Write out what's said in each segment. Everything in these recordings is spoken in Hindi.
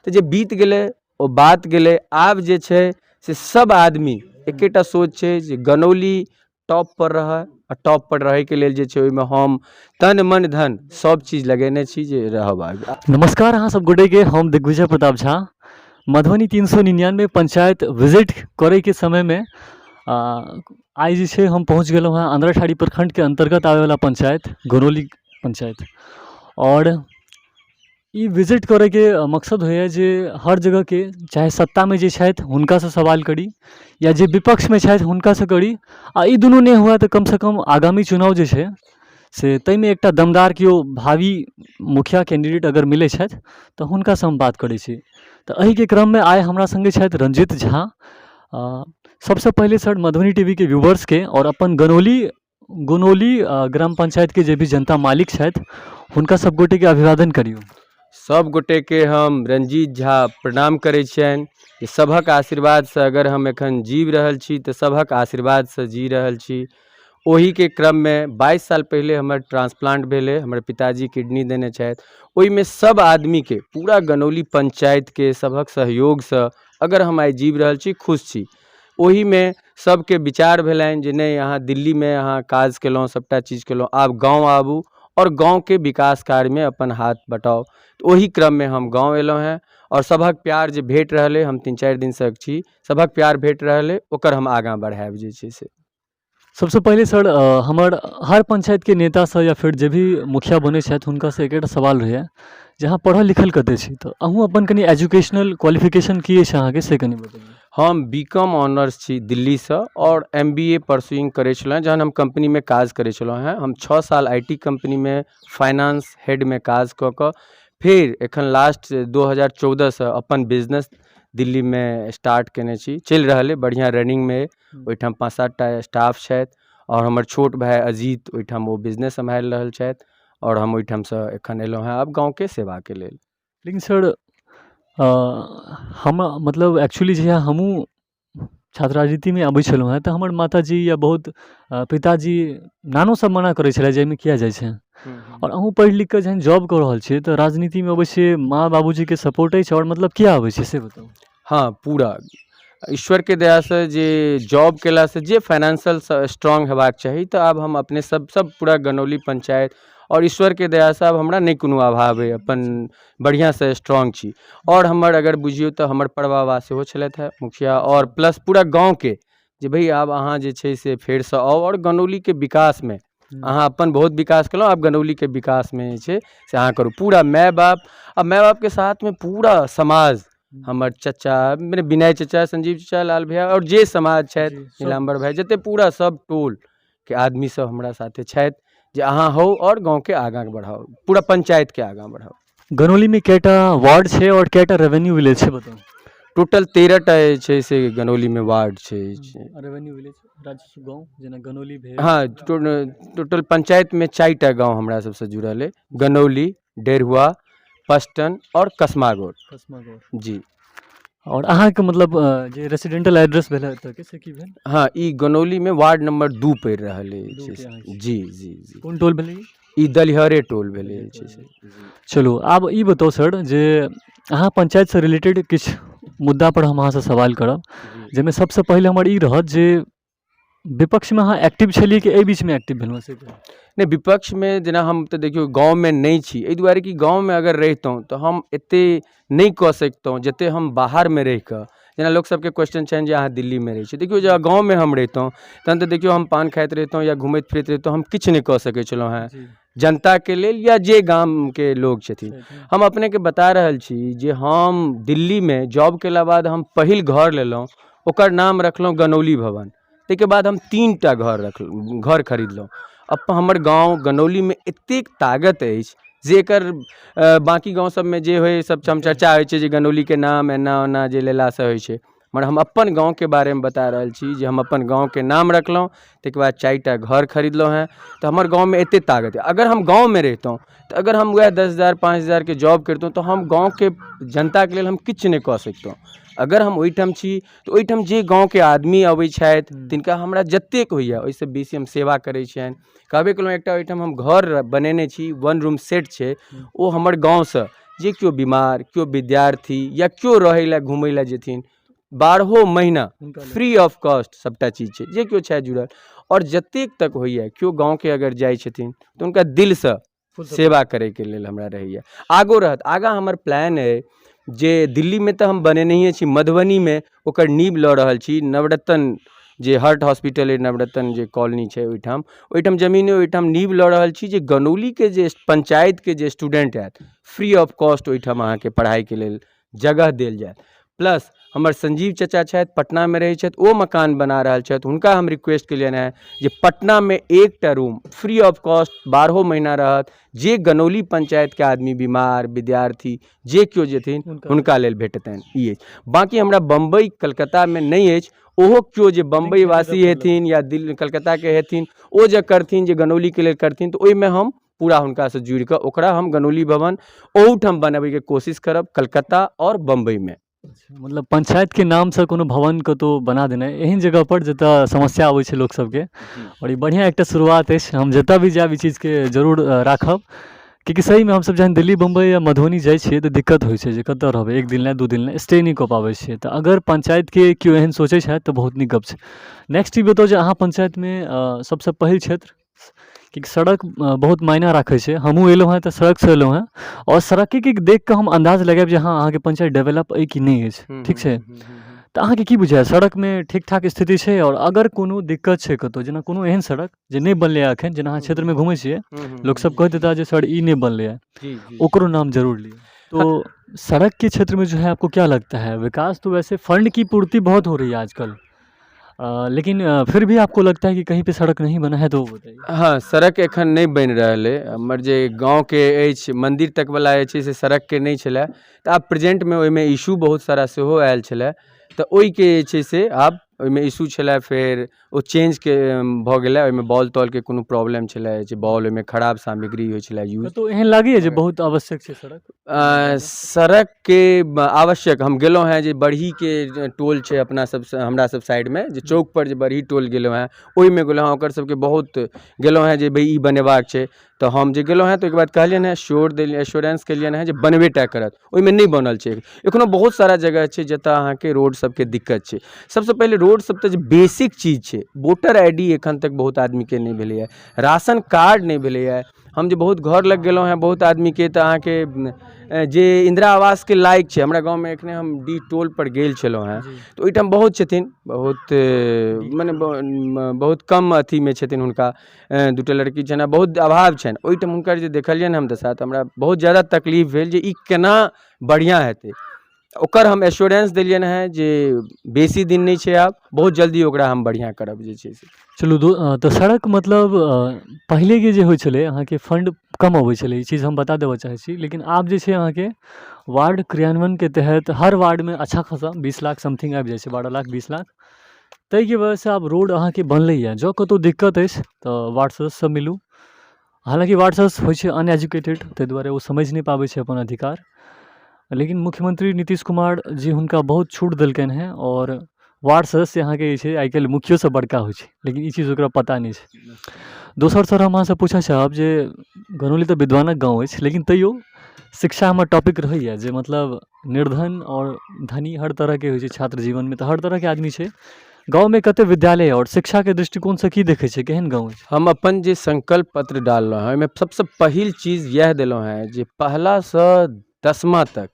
तो जे बीत गेलै ओ बात गेलै। आब जे छै से सब आदमी एकेटा सोच छै जे गनौली टॉप पर रहै, आ टॉप पर रहे के लेल जे छै ओहिमे हम तन मन धन सब चीज लगेने छी जे रहब आगे। नमस्कार अहाँ सब गोटे के, हम दिग्विजय प्रताप झा। मधुबनी 399 पंचायत विजिट करे के समय में आज जे छै हम पहुँच गेलहुँ हैं अंधराठाड़ी प्रखंड के अंतर्गत आवे वाला पंचायत गनौली पंचायत। और ई विजिट करे के मकसद होइए जे हर जगह के चाहे सत्ता में जे छथि हुनका से सवाल करी या जे विपक्ष में छथि हुनका से करी, आ ई दुनू नहीं हुआ तो कम से कम आगामी चुनाव जे छै से ताहिमे एकटा दमदार केओ भावी मुखिया कैंडिडेट अगर मिले छथि तऽ हुनका से हम बात करै छी। तऽ एहि के क्रम में आइ हमरा संगे छथि रंजीत झा। सबसे पहले सर मधुबनी टीवी के व्यूवर्स के और अपन गनौली ग्राम पंचायत के जे भी जनता मालिक छथि हुनका सब गोटे के अभिवादन करियो। सब गोटे के हम रंजीत झा प्रणाम करै छियनि कि सभक आशीर्वाद से अगर हम एखन जीव रहल छी तऽ सभक आशीर्वाद से जी रहल छी। ओही के क्रम में 22 साल पहले हमर ट्रांसप्लांट भेले, हमर पिताजी किडनी देने छथि। ओहि में सब आदमी के पूरा गनौली पंचायत के सभक सहयोग से अगर हम आइ जीव रहल छी, खुश छी। ओही में सबके विचार भेलनि जे नहीं अहाँ दिल्ली में अहाँ काज केलहुँ, सबटा चीज केलहुँ, आब गाँव आबू और गाँव के विकास कार्य में अपन हाथ बटाओ। तो वही क्रम में हम गाँव एलहुँ हैं और सभक प्यार जे भेट रहले, हम 3-4 दिन से छी, सभक प्यार भेट रहले, ओकर हम आगाँ बढ़ाएब जे छै से। सबसे पहले सर हमर हर पंचायत के नेता से या फिर जे भी मुखिया बने छथि हुनका से एकटा सवाल रहैए, जहाँ पढ़ल लिखल कते छी तो अहूँ अपन कनी एजुकेशनल क्वालिफिकेशन की अछि अहाँके से कनी बताइए। हम बीकॉम ऑनर्स छी दिल्ली से और MBA परसुइंग करे छलहुँ जहन हम कंपनी में काज करे छलहुँ हैं। हम 6 साल IT कंपनी में फाइनेंस हेड में काज कऽ कऽ फिर एखन लास्ट 2014 से अपन बिजनेस दिल्ली में स्टार्ट केने छी, चल रहल है बढ़िया रनिंग में। ओहिठाम 5-7 टा स्टाफ छथि और हमर छोट भाई अजीत ओहिठाम वो बिजनेस संभाल रहल छथि और हम ओहिठाम से एखन एलहुँ हैं आब गाँव के सेवा के लेल। लेकिन सर हम मतलब एक्चुअली जे हमहूँ छात्र राजनीति में अबै छलहुँ हैं तऽ हमर माताजी या बहुत पिताजी नानो सब मना करै छलै जाहिमे किया जाइ छै। और अहूँ पढ़ि लिख कऽ जहन जॉब कऽ रहल छियै तऽ राजनीति में अबै छियै, माँ बाबूजी के सपोर्ट अछि और मतलब किया अबै छै से बताउ। हाँ, पूरा ईश्वर के दया से जे जॉब केला से जे फाइनेंशियल स्ट्रांग हेबाक चाही, तो आब हम अपने सब पूरा गनौली पंचायत और ईश्वर के दया से अब हमरा नहीं कोनो अभाव है, अपन बढ़िया से स्ट्रांग छी। और हमर अगर बुझियो तो हमर परबाबा सेहो छलथि है मुखिया और प्लस पूरा गाँव के जे भाई आब अहाँ जे छै से फेर से आओ और गनौली के विकास में अहाँ अपन बहुत विकास केलहुँ, आब गनौली के विकास में जे छै से अहाँ करू। पूरा माय बाप के साथ में पूरा समाज, हमर चचा मेरे विनय चचा, संजीव चचा, लाल भैया और जे समाज छथि, नीलाम्बर भाई, जते पूरा सब टोल के आदमी सब हमरा साथे छथि जे अहाँ हो और गाँव के आगाँ बढ़ाओ, पूरा पंचायत के आगाँ बढ़ाओ। गनौली में कैटा वार्ड छै और कैटा रेवेन्यू विलेज छै बताउ। टोटल 13 टा छै से गनौली में वार्ड छै। रेवेन्यू विलेज राजस्व गाँव जेना गनौली भेल। हाँ, टोटल पंचायत में 4 टा गाँव हमरा सबसे जुड़ल है, गनौली, डेरहुआ, पष्टन और कसमागौर जी। और अहाँ के मतलब जे रेसिडेंटल एड्रेस भेल है तऽ से की भेल। हाँ, ई गनौली में वार्ड नंबर 2 पड़ रहल है जी जी जी। कौन टोल भेलै ई दलिहरे टोल भेलै छै से। चलो आब ई बताओ सर जे अहाँ पंचायत से रिलेटेड किछ मुद्दा पर हम अहाँ से सवाल करब, जेमे सबसे पहले हमर ई रहत जे विपक्ष में अहाँ एक्टिव छलिए कि एहि बीच में एक्टिव भेलहुँ से। नहीं, विपक्ष में जेना हम तो देखियो गाँव में नहीं छी, एहि दुआरे कि गाँव में अगर रहितौं तो हम एते नहीं कऽ सकतौं जते हम बाहर में रह कऽ। जेना लोग सबके क्वेश्चन छनि जे अहाँ दिल्ली में रहै छी, देखियो जब गाँव में हम रहितौं तहन तऽ देखियो हम पान खाइत रहितौं या घूमैत फिरैत रहितौं, हम किछु नहीं कऽ सकै छलहुँ हैं जनता के लेल या जे गाम के लोग छथिन। हम अपने के बता रहल छी जे हम दिल्ली में जॉब केला बाद हम पहिल घर लेलहुँ, ओकर नाम रखलहुँ गनौली भवन। ताहिके बाद हम 3 टा घर खरीदलहुँ। अब हमर गाँव गनौली में एतेक ताकत अछि जे एकर बाकी गाँव सब में जे होय सब चर्चा होइ छै जे गनौली के नाम एना ओना जे लेला से होइ छै, मगर हम अपन गाँव के बारे में बता रहल छी जे हम अपन गाँव के नाम रखलहुँ, ताहिके बाद 4 टा घर खरीदलहुँ हैं। तो हमर गाँव में एते ताकत है। अगर हम गाँव में रहितौं तो अगर हम वह 10,000 5,000 के जॉब करतौं तो हम गाँव के जनता के लेल हम किछु नहीं कऽ सकतौं। अगर हम ओहिठाम छी तो ओहिठाम जे गाँव के आदमी अबै छथि तिनका हमरा जतेक होइए ओहिसँ बेसी हम सेवा करै छियनि। कहबे केलहुँ एकटा ओहिठाम हम घर बनेने छी, 1 रूम सेट छै, ओ हमर गाँव से जे केओ बीमार, केओ विद्यार्थी या केओ रहै ला घुमै ला जेथिन 12 महीना फ्री ऑफ कॉस्ट सबटा चीज छै जे केओ छै जुड़ल। और जतेक तक होइए केओ गाँव के अगर जाइ छथिन तो उनका दिल से सेवा करे के लेल हमरा रहैए। आगो रहत, आगा हमर प्लान है जे दिल्ली में तो हम बनेनहिए छी, मधुबनी में ओकर नींव लऽ रहल छी। नवरत्न जे हार्ट हॉस्पिटल है, नवरत्न जे कॉलोनी छै ओहिठाम जमीन है, ओहिठाम नींव लऽ रहल छी जे गनौली के जे पंचायत के जे स्टूडेंट हैत फ्री ऑफ कॉस्ट ओहिठाम अहाँ के पढ़ाई के लेल जगह देल जायत। प्लस हमर संजीव चचा छथि पटना में रहै छथि, ओ मकान बना रहल छथि, हुनका हम रिक्वेस्ट केलियनि हैं जे पटना में एकटा रूम फ्री ऑफ कॉस्ट 12 महीना रहत, जे गनौली पंचायत के आदमी बीमार विद्यार्थी जे केओ जेथिन हुनका लेल भेटतनि। ई अछि। बाकी हमरा बम्बई कलकत्ता में नहीं अछि, ओहो केओ जे बम्बई वासी हेथिन या दिल्ली कलकत्ता के हेथिन ओ जे करथिन जे गनौली के लेल करथिन तो ओहिमे हम पूरा हुनका से जुड़ कऽ ओकरा हम गनौली भवन ओहूठाम बनाबे के कोशिश करब, कलकत्ता और बम्बई में। मतलब पंचायत के नाम से कोनो भवन कतौ बना देना एहन जगह पर जतऽ समस्या आबै छै लोक सबके, और ई बढ़िया एकटा शुरुआत अछि। हम जतऽ भी जायब ई चीज के जरूर राखब, क्योंकि सही में हम सब जहन दिल्ली बम्बई या मधुबनी जाइ छियै तऽ दिक्कत होइ छै जे कतऽ रहबै, एक दिन ले 2 दिन ले स्टे नहीं कऽ पाबै छियै। तऽ अगर पंचायत के केओ एहन सोचै छथि तऽ बहुत नीक गप छै। नेक्स्ट ई बताउ जे अहाँ पंचायत में सबसे पहिल क्षेत्र, क्योंकि सड़क बहुत मायना राखै छै। हमहूँ एलहुँ हैं तऽ सड़क से एलहुँ हैं, और सड़के के देख कऽ हम अंदाज लगायब जे हाँ अहाँके पंचायत डेवलप अइ कि नहीं अछि, ठीक छै। तऽ अहाँके की बुझाइए सड़क में ठीक ठाक स्थिति छै, और अगर कोनो दिक्कत छै कतौ, जेना कोनो एहन सड़क जे नहीं बनलै है एखन, जेना अहाँ क्षेत्र में घुमै छियै लोक सब कहैत हेता जे सर ई नहीं बनलै है, ओकरो नाम जरूर लिए। तो सड़क के क्षेत्र में जो है आपको क्या लगता है, विकास तो वैसे फंड की पूर्ति बहुत हो रही है आजकल, लेकिन फिर भी आपको लगता है कि कहीं पे सड़क नहीं बना है, तो वो बताइए। हाँ, सड़क एखन नहीं बन रहल है। हमर जे गाँव के अछि मंदिर तक वाला जे छै से सड़क के नहीं छलै, तऽ आब प्रेजेंट में ओहिमे इशू बहुत सारा सेहो आयल छलै, तऽ ओहिके जे छै से आब ओहिमे इशू छलै, फेर ओ चेंज के भऽ गेलै। ओहिमे बॉल तॉल के कोनो प्रॉब्लम छलै, जे बॉल ओहिमे खराब सामग्री होइ छलै यूज। तो एहन लागैए जे बहुत आवश्यक छै सड़क, सड़क के आवश्यक हम गेलहुँ हैं जे बरही के टोल छै अपना सब हमरा सब साइड में, जे चौक पर जे बरही टोल गेलहुँ हैं ओहिमे गेलहुँ हैं, ओकर सबके बहुत गेलहुँ हैं जे भाई ई बनेबाक छै। तो हम जे गेलहुँ हैं तो एक बात कहलियनि हैं, एश्योरेंस केलियनि हैं जे बनबेटा करत, ओहिमे नहीं बनल छै। एखनो बहुत सारा जगह छै जतऽ अहाँके रोड सबके दिक्कत छै। सबसे पहले रोड सब तऽ जे बेसिक चीज छै, वोटर आईडी एखन तक बहुत आदमी के नहीं भेलैए, राशन कार्ड नहीं भेलैए। हम जे बहुत घर लग गेलहुँ हैं बहुत आदमी के तऽ अहाँके जे इंदिरा आवास के लायक छै, हमरा गाँव में एखने हम डी टोल पर गेल छलहुँ हैं तो ओहिठाम बहुत छथिन, बहुत मने बहुत कम अथी में छथिन, हुनका 2टा लड़की छनि, बहुत अभाव छनि। ओहिठाम हुनकर जे देखलियनि हम दशा, तऽ हमरा बहुत ज़्यादा तकलीफ भेल जे ई केना बढ़िया हेतै। ओकर हम एश्योरेंस देलियनि हैं जे बेसी दिन नहीं छै, आब बहुत जल्दी ओकरा हम बढ़िया करब जे छै से। चलू तो सड़क मतलब पहले के जे होइ छलै अहाँके फंड कम अबै छलै, ई चीज़ हम बता देबऽ चाहै छी। लेकिन आब जे छै अहाँके वार्ड क्रियान्वयन के तहत हर वार्ड में अच्छा खासा 20 लाख समथिंग आबि जाइ छै, 12 लाख 20 लाख। ताहिके वजह से आब रोड अहाँके बनलैए। जँ कतौ दिक्कत अछि तऽ वार्ड सदस्य से मिलू। हालांकि वार्ड सदस्य होइ छै अनएजुकेटेड, ताहि दुआरे ओ समझि नहीं पाबै छै अपन अधिकार, लेकिन मुख्यमंत्री नीतीश कुमार जी हुनका बहुत छूट देलकनि हैं, और वार्ड सदस्य अहाँके जे छै आइ काल्हि मुखियो से बड़का होइ छै, लेकिन ई चीज ओकरा पता नहीं छै। दोसर सर हम अहाँसँ पूछऽ चाहब जे गनौली तऽ विद्वानक गाँव अछि, लेकिन तैयो शिक्षा हमर टॉपिक रहैए जे मतलब निर्धन और धनी हर तरह के होइ छै छात्र जीवन में, तऽ हर तरह के आदमी छै। गाँव में कते विद्यालय और शिक्षा के दृष्टिकोण से की देखै छै, केहन गाँव अछि? हम अपन जे संकल्प पत्र डाललहुँ हैं ओहिमे सबसे पहिल चीज यह देलहुँ हैं जे पहला से 10मा तक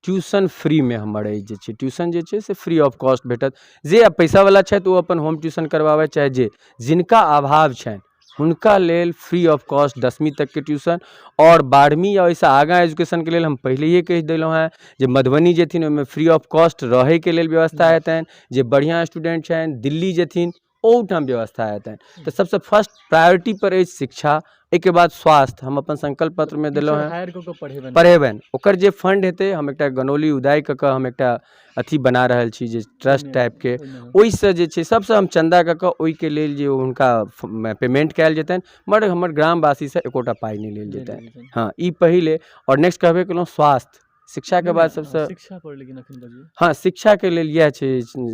ट्यूशन फ्री में हमर जे छै, ट्यूशन जे छै से फ्री ऑफ कॉस्ट भेटत। जे पैसा वाला छथि ओ अपन होम ट्यूशन करवाबै, चाहे जे जिनका अभाव छनि हुनका लेल फ्री ऑफ कॉस्ट 10वीं तक के ट्यूशन, और 12वीं या ओहिसँ आगाँ एजुकेशन के लेल हम पहिलेहे कहि देलहुँ हैं जे मधुबनी जेथिन ओहिमे फ्री ऑफ कॉस्ट रहै के लेल व्यवस्था हेतनि। जे बढ़िया स्टूडेंट छनि दिल्ली जेथिन ओहूठाम व्यवस्था हेतनि। तो सबसे फर्स्ट प्रायोरिटी पर अछि शिक्षा, एके बाद स्वास्थ्य। हम अपन संकल्प पत्र में देलहुँ हैं पढ़ेबनि, ओकर जे फंड हेतै हम एकटा गनौली उदाय कऽ कऽ हम एकटा अथी बना रहल छी जे ट्रस्ट टाइप के, ओहिसँ जे छै सबसँ हम चंदा कऽ कऽ ओहिके लेल जे हुनका पेमेंट कयल जेतनि, मगर हमर ग्रामवासी से एकोटा पाइ नहीं लेल जेतनि। हाँ, ई पहिले। और नेक्स्ट कहबे केलहुँ स्वास्थ्य शिक्षा के बाद सबसे शिक्षा पर लेकिन अखन बजियौ हाँ शिक्षा के लेल इएह छै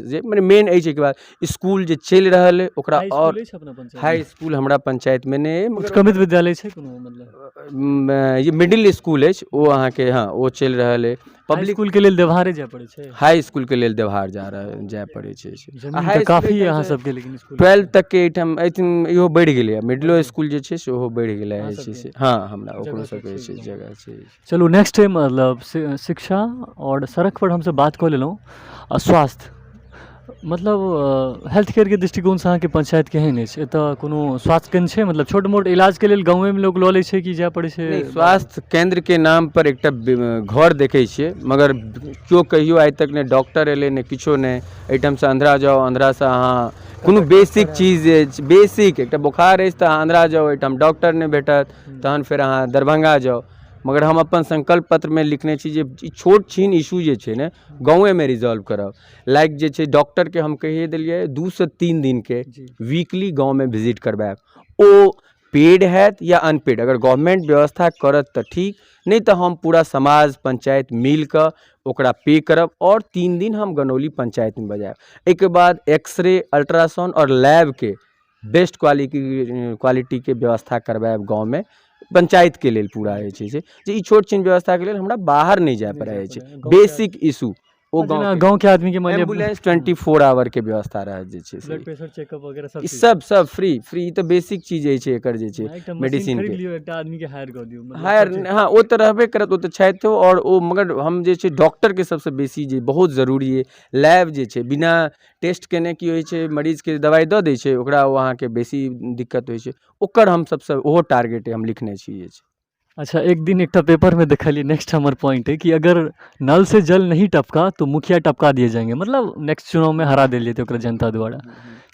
जे मने मेन एहि छै के बाद स्कूल जे चलि रहल है ओकरा हाई और स्कूल अछि अपना पंचायत हाई स्कूल हमरा पंचायत में नहीं है मगर उत्क्रमित विद्यालय छै कोनो मतलब ये मिडिल स्कूल अछि ओ अहाँके हाँ ओ चलि रहल है हाई पब्लिक स्कूल के लेल देवहारे जाय पड़ै छै हाई स्कूल के लेल देवहार जाय पड़ै छै जमीन हाई तऽ काफी स्कूल है एहिठाम अहाँ से सबके लेकिन स्कूल 12 तक के एहिठाम आई थिंक इहो बढ़ि गेलै है मिडिलो बढ़ि स्कूल जे छै से ओहो बढ़ि गेलै अहाँ है छै सबके से हाँ हमरा ओकरो जगह के सबके छै छै एकदम। जगह छै चलू नेक्स्ट टाइम मतलब शिक्षा और सड़क पर हमसे बात कऽ लेलहुँ आ स्वास्थ्य मतलब हेल्थ केयर के दृष्टिकोण से अहाँके पंचायत केहन अछि एतऽ कोनो स्वास्थ्य केंद्र छै मतलब छोट मोट इलाज के लेल गाँवे में लोग लऽ लै छै कि जाय पड़ै छै नहीं स्वास्थ्य केंद्र के नाम पर एकटा घर देखै छियै मगर केओ कहियो आइ तक ने डॉक्टर एलै ने किछो नहीं एहिठाम से आंध्रा जाओ आंध्रा से अहाँ कोनो बेसिक चीज बेसिक एकटा बोखार अछि तऽ अहाँ आंध्रा जाओ एहिठाम डॉक्टर नहीं भेटत तहन फेर अहाँ दरभंगा जाओ मगर हम अपन संकल्प पत्र में लिखने छी जे ई छोट छीन इशू जे छै ने गाँवे में रिजॉल्व करब लाइक जे छै डॉक्टर के हम कहिए देलिए 2 से 3 दिन के जी वीकली गाँव में विजिट करबाएब ओ पेड हैत या अनपेड अगर गवर्नमेंट व्यवस्था करत तऽ ठीक नहीं तो हम पूरा समाज पंचायत मिल कऽ ओकरा पे करब और 3 दिन हम गनौली पंचायत में बजाएब एहिके बाद एक्सरे अल्ट्रासाउंड और लैब के बेस्ट क्वालिटी के व्यवस्था करबाएब गाँव में पंचायत के लेल पूरा है छै जे ई छोट छीन व्यवस्था के लेल हमरा बाहर नहीं जाय पड़ै छै बेसिक इशू ओ जेना गाँव गाँव के आदमी के मान लिअ एम्बुलेंस 24 आवर के व्यवस्था रहत जे छै से ब्लड प्रेशर चेकअप वगैरह सब ई चीज सब फ्री ई तो बेसिक चीज छै एकर जे छै एकटा मशीन मेडिसिन खरीद के लियौ एकटा आदमी के हायर कऽ दियौ मतलब हायर सब चीज- हाँ वो तो रहबे करत वो तो छथि और ओ मगर हम जे छै डॉक्टर के सबसे बेसी जे बहुत जरूरी है लैब जे छै बिना टेस्ट केने की होइ छै मरीज के दवाई दऽ दै छै ओकरा ओ अहाँके बेसी दिक्कत होइ छै ओकर हम सबसे ओहो टारगेट हम लिखने छी जे छै अच्छा एक दिन एक पेपर में देखलिए नेक्स्ट हमार पॉइंट है कि अगर नल से जल नहीं टपका तो मुखिया टपका दिए जाएंगे मतलब नेक्स्ट चुनाव में हरा देल जेतै ओकरा जनता द्वारा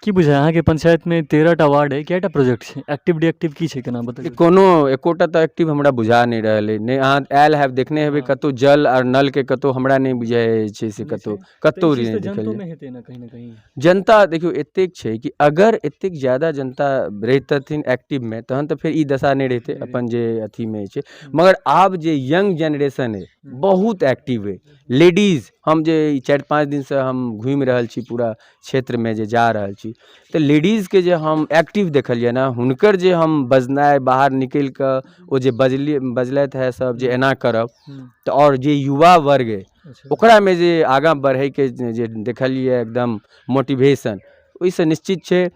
की बुझाय अहाँके पंचायत में 13टा वार्ड है कएटा प्रोजेक्ट छै एक्टिव डिएक्टिव की छै केना ई बतैयौ कोनो एकोटा तऽ एक्टिव हमरा बुझा नहीं रहल है नहीं अहाँ आयल हैव देखने हेबै हाँ। कतौ जल और नल के कतौ हमरा नहीं बुझाय छै से नहीं कतौ छै। कतौ तऽ ई चीज नहीं तऽ जनतो देखलियै में हेतै ना कहीं जनता देखियो एतेक छै कि अगर एतेक ज्यादा जनता रहितथिन एक्टिव में तहन तऽ फेर ई दशा नहीं रहते नहीं अपन जे अथी में छै मगर आब जे यंग जनरेशन है बहुत एक्टिव है लेडीज हम जे 4-5 दिन से हम घूमि रहल छी पूरा क्षेत्र में जे जा रहल छी तऽ लेडीज के जे हम एक्टिव देखलियै ना हुनकर जे हम बजनाइ बाहर निकलि कऽ ओ जे बजलथि है सब जे एना करब तऽ और जे युवा वर्ग है अच्छा ओकरा में जे आगाँ बढ़ैके जे देखलिए एकदम मोटिवेशन ओहिसँ निश्चित छै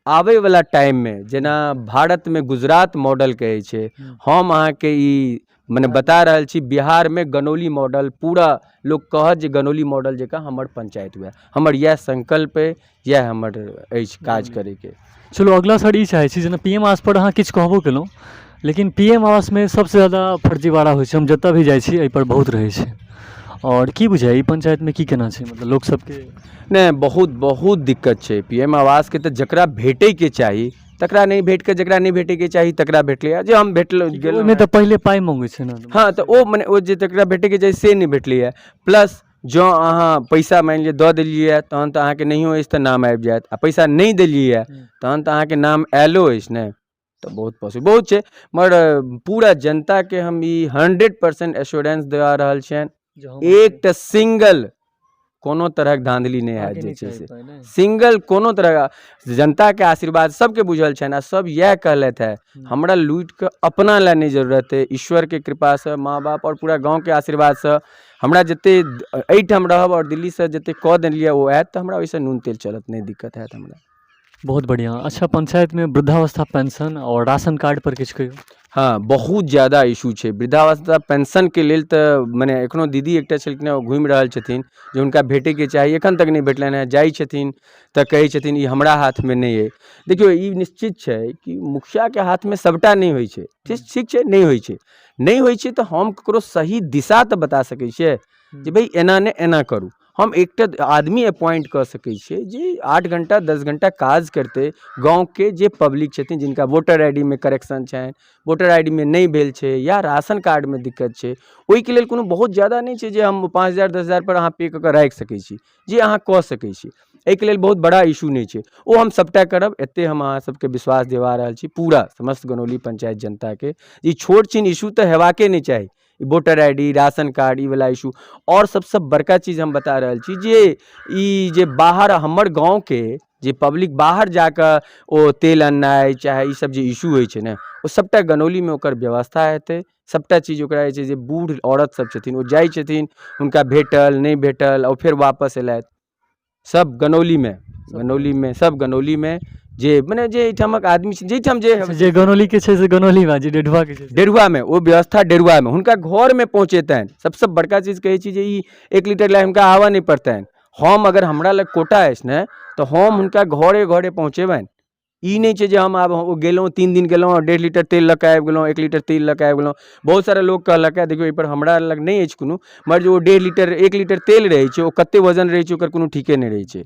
आबै वाला टाइम में जेना भारत में गुजरात मॉडल कहै छै हम अहाँके ई मने बता रहल छी बिहार में गनौली मॉडल पूरा लोग कहत जे गनौली मॉडल जकाँ हमर पंचायत हुए हमर इएह संकल्प है इएह हमर अछि काज करैके चलो अगला सर ई चाहै छी जेना पीएम आवास पर अहाँ किछु कहबो केलहुँ लेकिन पीएम आवास में सबसे ज़्यादा फर्जीवाड़ा होइ छै हम जतऽ भी जाइ छी एहि पर बहुत रहै छै और की बुझाय ई पंचायत में की केना छै मतलब लोग सबके नहीं बहुत दिक्कत छै पीएम आवास के तऽ जकरा भेटैके चाही तकरा नहीं भेट के जकरा नहीं भेटैके चाही तकरा भेटलै जे हम भेटल गेलहुँ ओहिमे तऽ पहिले पाइ मंगै छै ना हाँ तऽ ओ मने ओ जे तकरा भेटैके चाही से नहीं भेटलैए प्लस जँ अहाँ पैसा मानि लिअ दऽ देलियै तहन तऽ अहाँके नहियो अछि तऽ नाम आबि जायत आ पैसा नहीं देलियै तहन तऽ अहाँके नाम आयलो अछि ने तऽ बहुत पॉसिबल बहुत छै मगर पूरा जनता के हम ई 100% एश्योरेंस दे रहल छियनि एकटा सिंगल कोनो तरहक धांधली नहीं हैत जे छै से सिंगल कोनो तरह जनता के आशीर्वाद सबके बुझल छनि आ सब इएह कहलथि है हमरा लूट के अपना ला नहीं जरूरत है ईश्वर के कृपा से माँ बाप और पूरा गांव के आशीर्वाद से हमरा जते एहिठाम रहब और दिल्ली से जते कऽ देलियै ओ आयत तऽ हमरा ओहिसँ नून तेल चलत नहीं दिक्कत हैत हमरा बहुत बढ़िया अच्छा पंचायत में वृद्धावस्था पेंशन और राशन कार्ड पर किछु कहियौ हाँ बहुत ज़्यादा इशू छै वृद्धावस्था पेंशन के लेल तऽ मने एखनो दीदी एकटा छलखिन ओ घुमि रहल छथिन जे हुनका भेटैके चाही एखन तक नहीं भेटलनि हैं जाइ छथिन तऽ कहै छथिन ई हमरा हाथ में नहीं है देखियौ ई निश्चित छै कि मुखिया के हाथ में सबटा नहीं होइ छै ठीक छै नहीं होइ छै नहीं होइ छै तऽ हम ककरो सही दिशा तऽ बता सकै छियै जे भाई एना ने एना करू हम एकटा आदमी अपॉइंट कऽ सकै छियै जे 8 घंटा 10 घंटा काज करते गाँव के जे पब्लिक छथिन जिनका वोटर आईडी में करेक्शन छनि वोटर आईडी में नहीं भेल छै या राशन कार्ड में दिक्कत छै ओहिके लेल कोनो बहुत ज़्यादा नहीं छै जे हम 5,000 10,000 पर अहाँ पे कऽ के राखि सकै छी जे अहाँ कऽ सकै छी एहिके लेल बहुत बड़ा इशू नहीं छै ओ हम सबटा करब एते हम अहाँ सबके विश्वास दिवा रहल छी पूरा समस्त गनौली पंचायत जनता के ई छोट छीन इशू तऽ हेबाके नहीं चाही वोटर आईडी, राशन कार्ड, ई वाला इशू। और सबसे बड़का चीज हम बता रहल छी जे ई जे बाहर हमर गाँव के जे पब्लिक बाहर जाकर ओ तेल अननाइ चाहे ई सब जे इशू होइ छै ने, ओ सबटा गनौली में ओकर व्यवस्था हेतै। सबटा चीज ओकरा जे छै जे बूढ़ औरत सब छथिन, ओ जाइ छथिन, हुनका भेटल नहीं भेटल और फिर वापस एलथि। सब गनौली में सब गनौली में जे मने जे एहिठामक आदमी छै, जेठाम जे गनौली के छै से गनौली में, जे डेढ़वा के छै से डेढ़वा में, ओ व्यवस्था डेढ़वा में हुनका घर में पहुँचेतनि। सबसे बड़का चीज कहै छी जे ई 1 लीटर ला हुनका आवा नहीं पड़तनि। हम अगर हमरा लग कोटा अछि ने तो हम हुनका घरे घरे पहुँचेबनि। ई नहीं छै जे हम आब गेलहुँ 3 दिन गेलहुँ 1.5 लीटर तेल लऽ कऽ आबि गेलहुँ, 1 लीटर तेल लऽ कऽ आबि गेलहुँ। बहुत सारा लोग कहलक है, देखियौ एहिपर हमरा लग नहीं अछि कोनो, मगर जो 1.5 लीटर 1 लीटर तेल रहै छै, ओ कते वजन रहै छै ओकर कोनो ठीके नहीं रहै छै।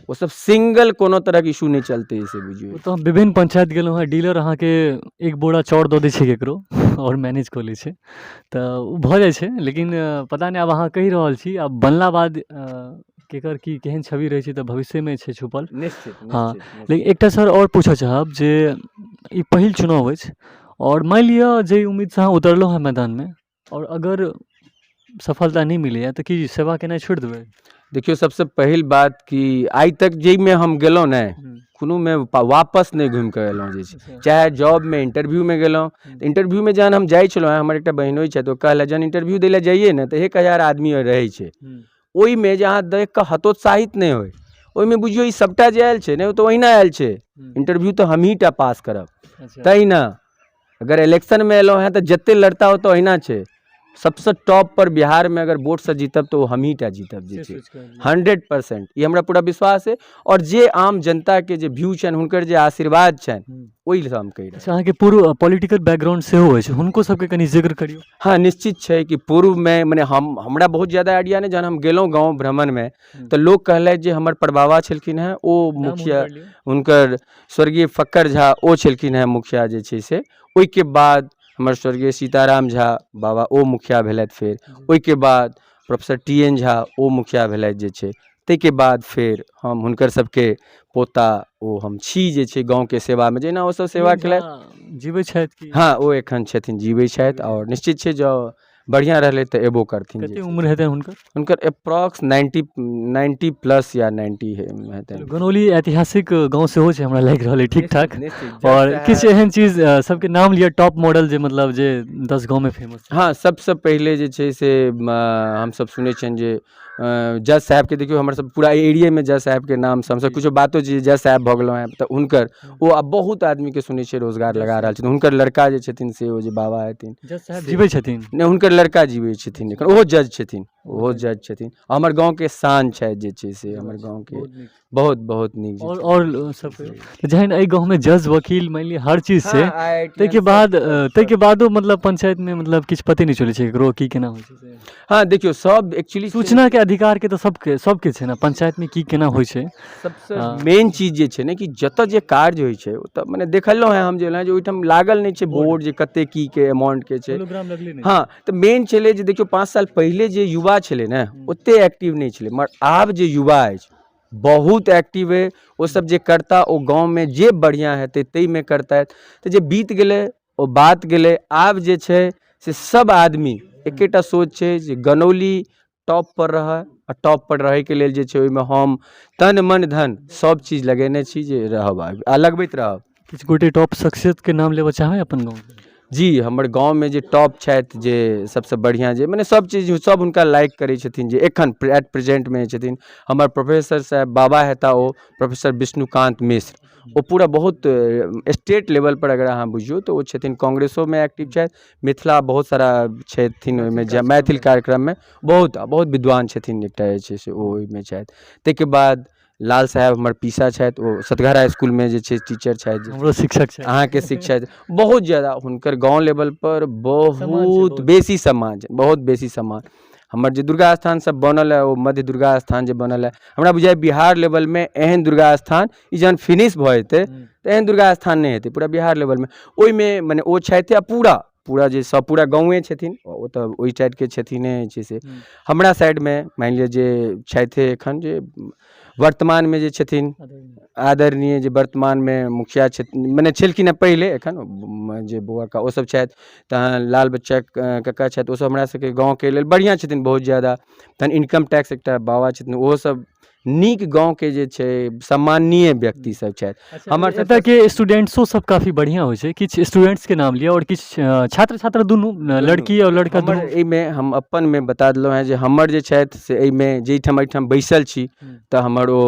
वो सब सिंगल कोनो तरह के इशू नहीं चलते से बुझियो। तो हम विभिन्न पंचायत गेलहुँ हैं, डीलर अहाँ के एक बोरा चाउर दऽ दै छै केकरो और मैनेज कऽ लै छै, तऽ उ भऽ जाइ छै। लेकिन पता नहीं आब अहाँ कहि रहल छी, आब बनला बाद केकर की केहन छवि रहै छै तऽ भविष्य में छै छुपल। निश्चित हाँ, लेकिन एकटा सर और पूछऽ चाहब जे ई पहिल चुनाव अछि और मान लिअ जे उम्मीद से अहाँ उतरलहुँ हैं मैदान में और अगर सफलता नहीं मिलैया तऽ की सेवा केनाइ छोड़ि देबै? देखियो सबसे पहिल बात कि आइ तक जै में हम गेलहुँ ने, कोनो में वापस नहीं घूम के एलहुँ जे छै। चाहे जॉब में इंटरव्यू में गेलहुँ, इंटरव्यू में जहन हम जाइ छलहुँ, हमर एकटा बहिनोई छै, तो कहले जहन इंटरव्यू दै लए जाइए ने तो 1000 आदमी रहै छै। ओहि में जे अहाँ देख कऽ हतोत्साहित नहीं होय, ओहि में बुझियो ई सबटा जे आयल छै ने, ओ तो ओहिना आयल छै। इंटरव्यू तो हम ही टा पास करब, तहिना अगर इलेक्शन में एलहुँ हैं तो जते लड़ता हो तो अहिना छै। सबसे टॉप पर बिहार में अगर वोट से जीतब तो हम ही टा जीतब जे छै 100%। ये हमरा पूरा विश्वास है। और जे आम जनता के जे व्यू छनि, हुनकर जे आशीर्वाद छनि, ओहि से हम कहि रहल छी। अच्छा, अहाँ के पूर्व पॉलिटिकल बैकग्राउंड सेहो अछि, हुनको सबके कनि जिक्र करियौ। हाँ, निश्चित छै कि पूर्व में मने हमरा बहुत ज्यादा आइडिया नहीं। जहन हम गेलहुँ गाँव भ्रमण में तो लोग कहलथि जे हमर परबाबा छलखिन हैं, ओ मुखिया, हुनकर स्वर्गीय फक्कर झा ओ छलखिन हैं मुखिया जे छै से। ओहिके बाद हमर स्वर्गीय सीताराम झा बाबा ओ मुखिया भेलथि। फेर ओहिके बाद प्रोफेसर TN झा ओ मुखिया भेलथि जे छै। ताहिके बाद फेर हम हुनकर सबके पोता ओ हम छी जे छै गाँव के सेवा में, जेना ओ सब सेवा केलथि। जीवै छथि कि? हाँ, ओ एखन छथिन, जीवै छथि और निश्चित छै जो बढ़िया रहले तो एबो करथिन। कते उम्र हेतै हुनकर? हुनकर अप्रॉक्स 90 प्लस या 90 हेतै। गनौली ऐतिहासिक गाँव सेहो छै हमरा लागि रहल है, ठीक ठाक। निश्चित। और किछु एहन चीज सबके नाम लिअ टॉप मॉडल जे मतलब जे 10 गाँव में फेमस छै। हाँ, सबसे पहले जे छै से हम सब सुनै छियनि जे जज साहब के, देखियो हमर सब पूरा एरिया में जज साहब के नाम से हमसब कुछो बातो छी, जज साहब भऽ गेलहुँ हैं, तऽ हुनकर ओ आब बहुत आदमी के सुनै छियै रोजगार लगा रहल छथिन। हुनकर लड़का जे छथिन से ओ जे बाबा हथिन, जज साहब जीवै छथिन? नहीं, हुनकर लड़का जीवै छथिन एखन, ओहो जज छथिन, ओहो जज छथिन। हमर गाँव के शान छथि जे छै से, हमर गाँव के बहुत बहुत नीक। और सब जहन एहि गाँव में जज वकील मान लिअ हर चीज छै, ताहिके बादो मतलब पंचायत में मतलब किछु पते नहीं चलै छै केकरो की केना होइ छै। हाँ, देखियो सब एक्चुअली सूचना के अधिकार के तो सबके छै ना, पंचायत में की केना होइ छै। सबसे मेन चीज जे छै ने कि जतऽ जे कार्य होइ छै ओतऽ मने देखलहुँ हैं हम जे ओहिठाम लागल नहीं छै बोर्ड जे कते की के अमाउंट के छै। हाँ, तो मेन छलै जे देखियो 5 साल पहले जे युवा छलै ने ओते एक्टिव नहीं छलै, मगर आब जे युवा अछि बहुत एक्टिव है। वो सब जे करता ओ गाँव में जे बढ़िया हेतै तै में करता। तो जे बीत गेलै ओ बात गेलै, आब जे छै से सब आदमी एकेटा सोच छै जे गनौली टॉप पर रहे, और टॉप पर रहे के लेल जे छै ओहिमे हम तन मन धन सब चीज लगेने छी जे रहब आ लगबैत रहब। किछु गोटे टॉप शख्सियत के नाम लेबऽ चाहबै अपन गाँव के? जी, हमर गाँव में जे टॉप छथि, जे सबसे बढ़िया जे मने सब चीज सब हुनका लाइक करै छथिन, जे एखन एट प्रेजेंट में छथिन, हमर प्रोफेसर साहब बाबा हेता ओ प्रोफेसर विष्णुकांत मिश्र। वो पूरा बहुत स्टेट लेवल पर अगर अहाँ बुझियो तो वो छथिन, कांग्रेसो में एक्टिव छथि, मिथिला बहुत सारा छथिन ओहिमे, मैथिल कार्यक्रम में बहुत बहुत विद्वान छथिन, एकटा जे छै से ओ ओहिमे छथि। ताहिके बाद लाल साहब हमर पीसा छथि, ओ सतघरा स्कूल में जे छै टीचर छथि, हमरो शिक्षक छथि। अहाँ के शिक्षक बहुत ज़्यादा हुनकर गाँव लेवल पर बहुत बेसी सम्मान छै, बहुत बेसी सम्मान। हमर जे दुर्गा स्थान सब बनल है, वो मध्य दुर्गा स्थान जे बनल है, हमरा बुझाय बिहार लेवल में एहन दुर्गा स्थान ई जहन फिनिश भऽ जेतै तऽ एहन दुर्गा स्थान नहीं हेतै पूरा बिहार लेवल में। ओहिमे मने ओ छथि आ पूरा जे सब पूरा गाँवे छथिन, ओ तऽ ओहि साइड के छथिन छै से। हमरा साइड में मान लिअ जे छथि एखन जे वर्तमान में जे छथिन आदरणीय जे वर्तमान में मुखिया छथिन मने छलखिन हेँ पहिले एखन जे बौआका ओ सब छथि तहन लाल बच्चा कक्का छथि ओ सब हमरा सबके गाँवके लेल बढ़िआँ छथिन बहुत ज़्यादा। तहन इनकम टैक्स एकटा बाबा छथिन ओहो सब नीक गाँवके जे छै सम्माननीय व्यक्ति सब छथि। हमर एतऽ सबसँ के स्टूडेंट्सो सब काफी बढ़िया होइ छै, किछु स्टूडेंट्स के नाम लिअ और किछु छात्र छात्रा दुनू लड़की और लड़का हमर दुनू। एहिमे हम अपनमे बता देलहुँ हेँ जे हमर जे छथि से एहिमे एहिठाम बैसल छी तऽ हमर ओ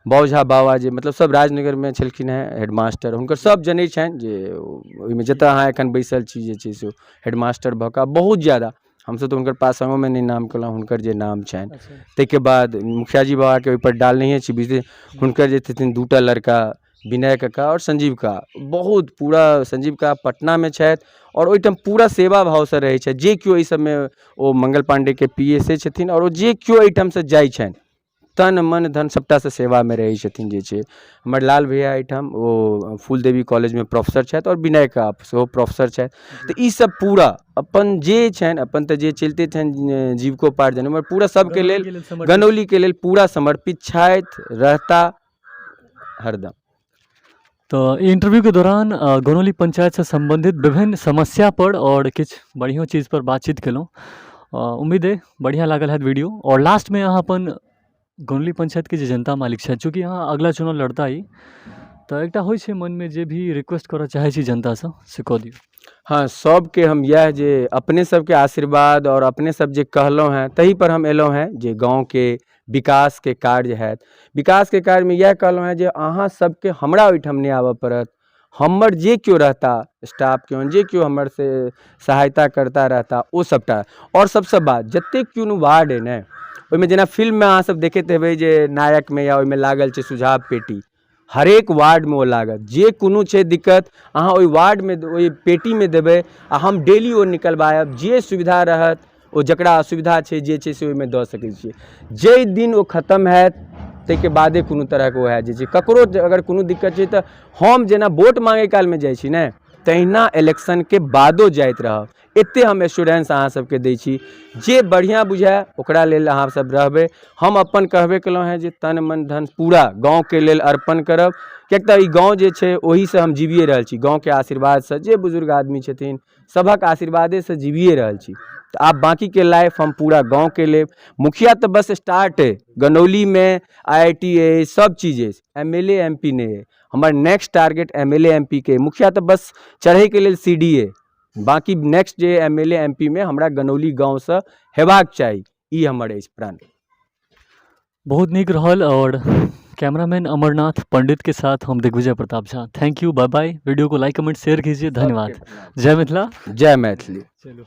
बौझा बाबा जे मतलब सब राजनगरमे छलखिन हेँ हेडमास्टर, हुनकर सब जनै छनि जे ओहिमे जतऽ अहाँ एखन बैसल छी जे छै से हेडमास्टर भऽ कऽ बहुत ज़्यादा हमसब तऽ हुनकर पासंगोमे नहि नाम केलहुँ, हुनकर जे नाम छनि। ताहिके बाद मुखिया जी बाबाके ओहिपर डालनैहे छी बुझिते हुनकर जे छथिन दूटा लड़का विनय कक्का और संजीव का बहुत पूरा संजीव का पटनामे छथि और ओहिठाम पूरा सेवा भावसँ रहै छथि। जे केओ एहि सबमे ओ मंगल पांडेके PSA छथिन और ओ जे केओ एहिठामसँ जाइ छनि तन मन धन सबटासँ सेवामे रहै छथिन। जे छै हमर लाल भैया एहिठाम ओ फूलदेवी कॉलेजमे प्रोफेसर छथि और विनय का सेहो प्रोफेसर छथि। तऽ ई सब पूरा अपन जे छनि अपन तऽ जे चलिते छनि जीविकोपार्जन मगर पूरा सबके लेल गनौलीके लेल पूरा समर्पित छथि रहता हरदम। तो इंटरव्यू के दौरान गनौली पंचायत से संबंधित विभिन्न समस्या पर और किछु बढ़िया चीज पर बातचीत केलहुँ। उम्मीद है बढ़िया लागल हैत वीडियो। और लास्ट में अहाँ अपन गनौली पंचायत के जे जनता मालिक छथि चूँकि अहाँ अगला चुनाव लड़ता ही तऽ एकटा होइ छै मन में जे भी रिक्वेस्ट करऽ चाहै छी जनतासँ से कऽ दियौ। हाँ सबके हम यह जे अपने सबके आशीर्वाद और अपने सब जे कहलहुँ हैं तही पर हम एलहुँ हैं जे गाँव के विकास के कार्य हैत। विकास के कार्य में यह कहलहुँ हैं जे अहाँ सबके हमरा ओहिठाम नहीं आबऽ पड़त, हमर जे केओ रहता स्टाफ के जे केओ हमर से सहायता करता रहता ओ सबटा। और सबसे बात जतेक केओ वार्ड है ने ओहिमे जेना फिल्म में अहाँ सब देखैत हेबै जे नायक में या ओहिमे लागल छै सुझाव पेटी हरेक वार्ड में ओ लागत। जे कोनो छै दिक्कत अहाँ ओहि वार्ड में ओहि पेटी में देबै आ हम डेली ओ निकलबायब जे सुविधा रहत ओ जकरा असुविधा छै जे छै से ओहिमे दऽ सकै छियै। जाहि दिन ओ खत्म हैत ताहिके बादे कोनो तरहके ओ हैत जे छै ककरो अगर कोनो दिक्कत छै तऽ हम जेना वोट मांगे कालमे जाइ छी ने तहिना इलेक्शन के बादो जाइत रहब। एते हम एश्योरेंस अहाँ सबके दै छी जे बढ़िया बुझाय ओकरा लेल अहाँ सब रहबै। हम अपन कहबे केलहुँ हैं जे तन मन धन पूरा गाँव के लेल अर्पण करब किएक तऽ ई गाँव जे छै ओहीसँ हम जीविए रहल छी। गाँव के आशीर्वादसँ जे बुजुर्ग आदमी छथिन सभक आशीर्वादेसँ जीविए रहल छी। तो आप बाकी के लाइफ हम पूरा गांव के लिए मुखिया तो बस स्टार्ट है गनौली में IIT है सब चीज़ है MLA MP नहीं है। हमारे नेक्स्ट टारगेट MLA MP के मुखिया तो बस चढ़े के लिए सीढ़ी है बाकी नेक्स्ट जे MLA MP में हमरा गनौली गाँव से हेबाक चाही ई हमर अछि प्रण। बहुत नीक रहल। और कैमरामैन अमरनाथ पंडित के साथ हम Digvijay Pratap Jha. Thank you, bye bye. Video को लाइक कमेंट शेयर कीजिए। धन्यवाद। जय मिथिला जय मैथिली। चलो।